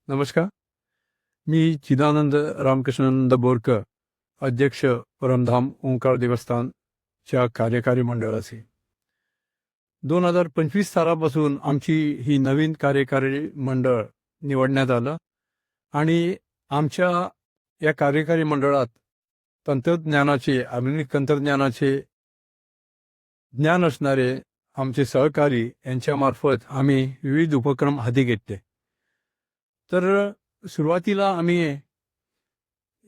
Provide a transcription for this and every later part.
नमस्कार. मी चिदानंद रामकृष्णानंद बोरकर, अध्यक्ष परमधाम ओंकार देवस्थानच्या कार्यकारी मंडळाचे. 2025 सालापासून आमची ही नवीन कार्यकारी मंडळ निवडण्यात आलं आणि आमच्या या कार्यकारी मंडळात तंत्रज्ञानाचे, आधुनिक तंत्रज्ञानाचे ज्ञान असणारे आमचे सहकारी यांच्यामार्फत आम्ही विविध उपक्रम हाती घेतले. तर सुरुवातीला आम्ही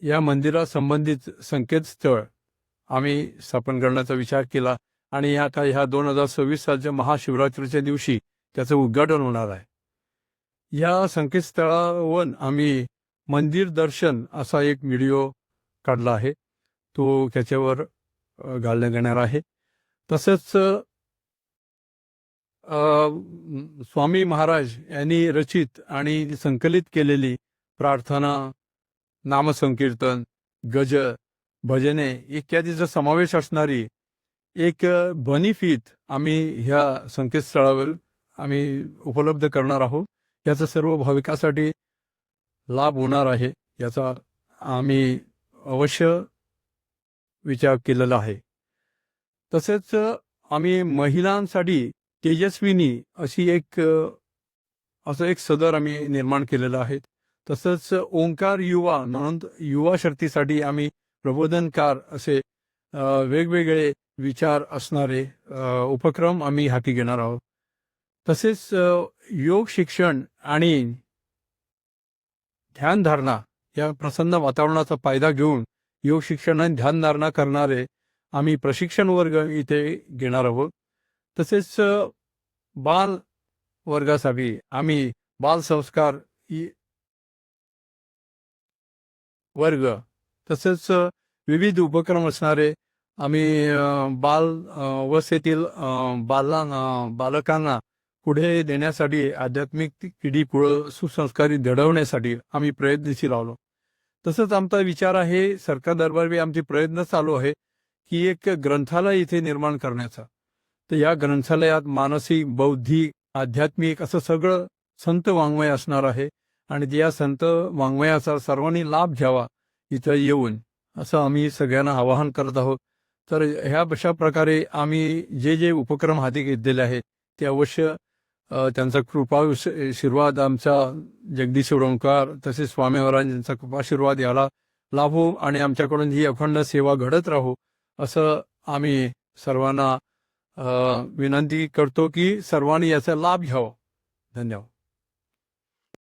या मंदिरा संबंधित संकेतस्थळ आम्ही स्थापन करण्याचा विचार केला आणि आता ह्या 2026 सालच्या महाशिवरात्रीच्या दिवशी त्याचं उद्घाटन होणार आहे. या संकेतस्थळावर आम्ही मंदिर दर्शन असा एक व्हिडिओ काढला आहे, तो त्याच्यावर घालण्यात येणार आहे. तसंच स्वामी महाराज यांनी रचित आणि संकलित केलेली प्रार्थना, नामसंकीर्तन, गजर, भजने इत्यादीचा समावेश असणारी एक बनिफिट आम्ही ह्या संकेतस्थळावर आम्ही उपलब्ध करणार आहोत. याचा सर्व भाविकांसाठी लाभ होणार आहे याचा आम्ही अवश्य विचार केलेला आहे. तसेच आम्ही महिलांसाठी तेजस्विनी असं एक सदर आम्ही निर्माण केलेलं आहे. तसंच ओंकार युवा म्हणून युवा शक्तीसाठी आम्ही प्रबोधनकार असे वेगवेगळे विचार असणारे उपक्रम आम्ही हाती घेणार आहोत. तसेच योग शिक्षण आणि ध्यानधारणा या प्रसन्न वातावरणाचा फायदा घेऊन योग शिक्षण आणि ध्यानधारणा करणारे आम्ही प्रशिक्षण वर्ग इथे घेणार आहोत. तसेच बाल वर्गासाठी आम्ही बाल संस्कार वर्ग तसेच विविध उपक्रम असणारे आम्ही अवस्थेतील बालकांना पुढे नेण्यासाठी, आध्यात्मिक पिढी पुढे सुसंस्कारित घडवण्यासाठी आम्ही प्रयत्नशील आलो. तसंच आमचा विचार आहे, सरकार दरबारी आमचे प्रयत्न चालू आहे की एक ग्रंथालय इथे निर्माण करण्याचा. तर या ग्रंथालयात मानसिक, बौद्धिक, आध्यात्मिक असं सगळं संत वाङ्मय असणार आहे आणि या संत वाङ्मयाचा सर्वांनी लाभ घ्यावा इथं येऊन, असं आम्ही सगळ्यांना आवाहन करत आहोत. तर ह्या अशा प्रकारे आम्ही जे उपक्रम हाती घेतलेले आहेत ते अवश्य त्यांचा कृपाशीर्वाद आमचा जगदीश ओंकार तसेच स्वामी महाराजांचा कृपाशीर्वाद याला लाभो आणि आमच्याकडून ही अखंड सेवा घडत राहू असं आम्ही सर्वांना विनंती करतो की सर्वांनी याचा लाभ घ्यावा. धन्यवाद.